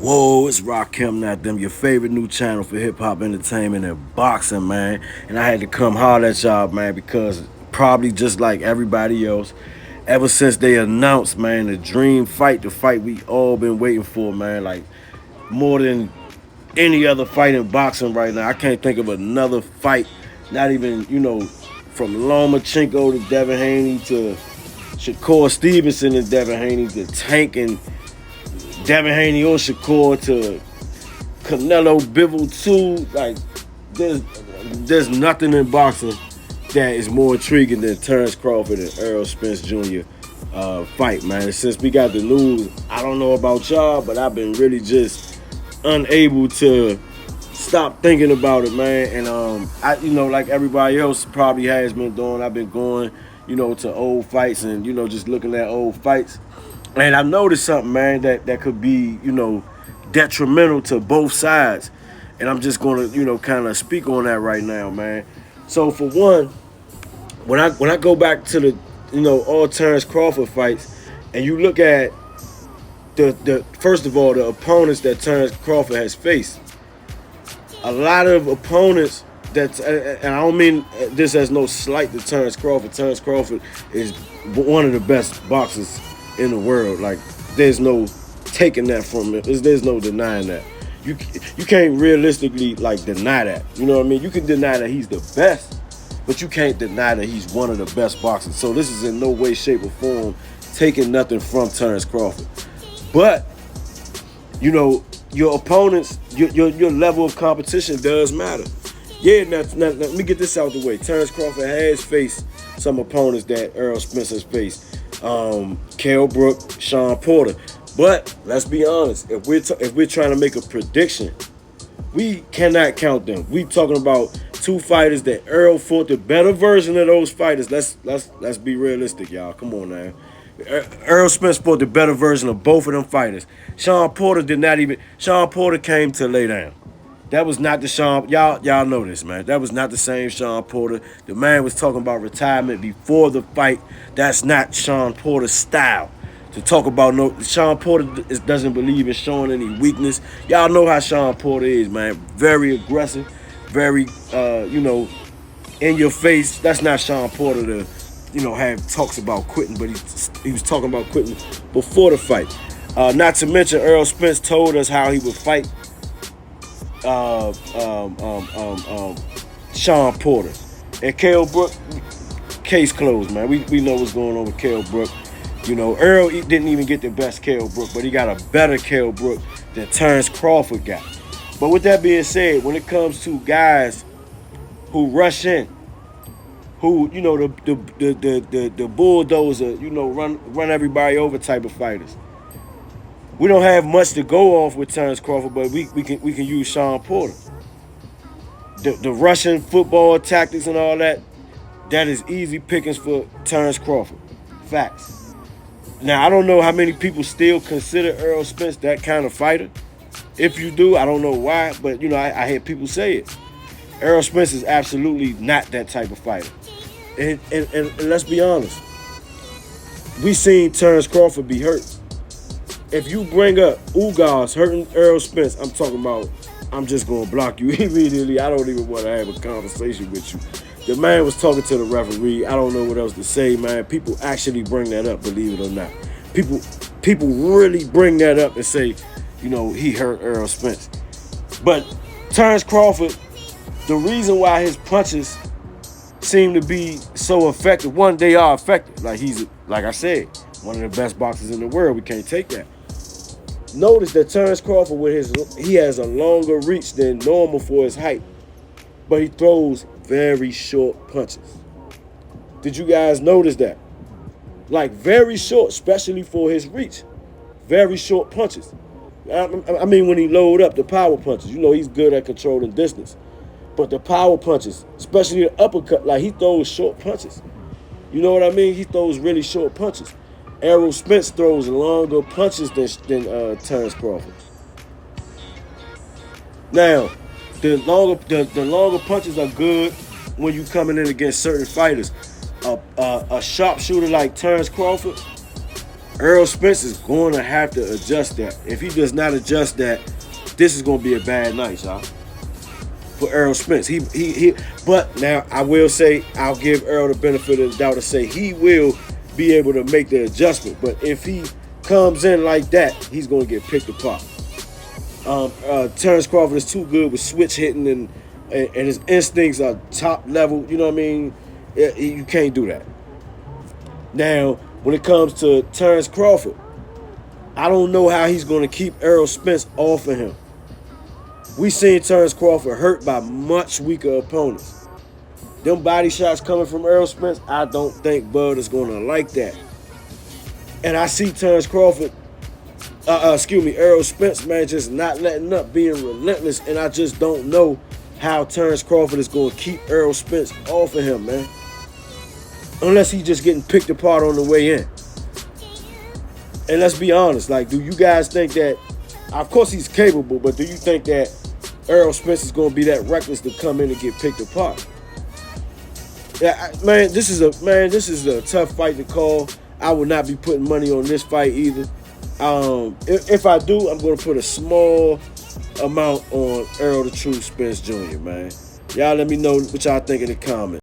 Whoa, it's Rakim, not them, your favorite new channel for hip hop entertainment and boxing, man. And I had to come holler at y'all, man, because probably just like everybody else, ever since they announced, man, the dream fight, the fight we all been waiting for, man, like more than any other fight in boxing right now. I can't think of another fight, not even, from Lomachenko to Devin Haney to Shakur Stevenson and Devin Haney to Tank and Devin Haney or Shakur to Canelo Bivol too. Like there's nothing in boxing that is more intriguing than Terrence Crawford and Errol Spence Jr. Fight, man. And since we got the news, I don't know about y'all, but I've been really just unable to stop thinking about it, man. And I, like everybody else probably has been doing, I've been going, to old fights and just looking at old fights. And I've noticed something, man, that could be, detrimental to both sides. And I'm just gonna, kind of speak on that right now, man. So for one, when I go back to the, all Terrence Crawford fights, and you look at the first of all, the opponents that Terrence Crawford has faced, a lot of opponents that, and I don't mean this as no slight to Terrence Crawford. Terrence Crawford is one of the best boxers in the world. Like, there's no taking that from it. There's no denying that. You can't realistically deny that. You know what I mean? You can deny that he's the best, but you can't deny that he's one of the best boxers. So this is in no way, shape, or form taking nothing from Terrence Crawford. But your opponents, your level of competition does matter. Yeah, now let me get this out the way. Terrence Crawford has faced some opponents that Errol Spence has faced. Kaale Brook, Sean Porter. But let's be honest, if we're trying to make a prediction, we cannot count them. We talking about two fighters that Errol fought the better version of those fighters. Let's be realistic, y'all. Come on now. Errol Spence fought the better version of both of them fighters. Sean Porter did not even. Sean Porter came to lay down. That was not the Sean. Y'all know this, man. That was not the same Sean Porter. The man was talking about retirement before the fight. That's not Sean Porter's style. To talk about Sean Porter doesn't believe in showing any weakness. Y'all know how Sean Porter is, man. Very aggressive, very in your face. That's not Sean Porter to have talks about quitting, but he was talking about quitting before the fight. Not to mention Errol Spence told us how he would fight Sean Porter. And Kaale Brook, case closed, man. We know what's going on with Kaale Brook. Errol didn't even get the best Kaale Brook, but he got a better Kaale Brook than Terrence Crawford got. But with that being said, when it comes to guys who rush in, who the bulldozer, run everybody over type of fighters, we don't have much to go off with Terrence Crawford, but we can use Sean Porter. The Russian football tactics and all that is easy pickings for Terrence Crawford. Facts. Now, I don't know how many people still consider Errol Spence that kind of fighter. If you do, I don't know why, but I hear people say it. Errol Spence is absolutely not that type of fighter. And let's be honest, we seen Terrence Crawford be hurt. If you bring up Ugas hurting Errol Spence, I'm just going to block you immediately. I don't even want to have a conversation with you. The man was talking to the referee. I don't know what else to say, man. People actually bring that up, believe it or not. People really bring that up and say, he hurt Errol Spence. But Terrence Crawford, the reason why his punches seem to be so effective, one, they are effective. He's, like I said, one of the best boxers in the world. We can't take that. Notice that Terrence Crawford, he has a longer reach than normal for his height, but he throws very short punches. Did you guys notice that? Very short, especially for his reach. Very short punches. I mean, when he load up the power punches, he's good at controlling distance. But the power punches, especially the uppercut, he throws short punches. You know what I mean? He throws really short punches. Errol Spence throws longer punches than Terrence Crawford. Now, the longer punches are good when you coming in against certain fighters. A sharpshooter like Terrence Crawford, Errol Spence is going to have to adjust that. If he does not adjust that, this is going to be a bad night, y'all. For Errol Spence. But now I will say, I'll give Errol the benefit of the doubt to say he will be able to make the adjustment. But if he comes in like that, he's going to get picked apart. Terrence Crawford is too good with switch hitting and his instincts are top level. You know what I mean? You can't do that. Now, when it comes to Terrence Crawford, I don't know how he's going to keep Errol Spence off of him. We seen Terrence Crawford hurt by much weaker opponents. Them body shots coming from Errol Spence, I don't think Bud is going to like that. And I see Terrence Crawford, Errol Spence, man, just not letting up, being relentless. And I just don't know how Terrence Crawford is going to keep Errol Spence off of him, man. Unless he's just getting picked apart on the way in. And let's be honest, like, do you guys think that, of course he's capable, but do you think that Errol Spence is going to be that reckless to come in and get picked apart? Yeah, man, this is a tough fight to call. I will not be putting money on this fight either. If I do, I'm going to put a small amount on Errol the True Spence Jr., man. Y'all let me know what y'all think in the comments.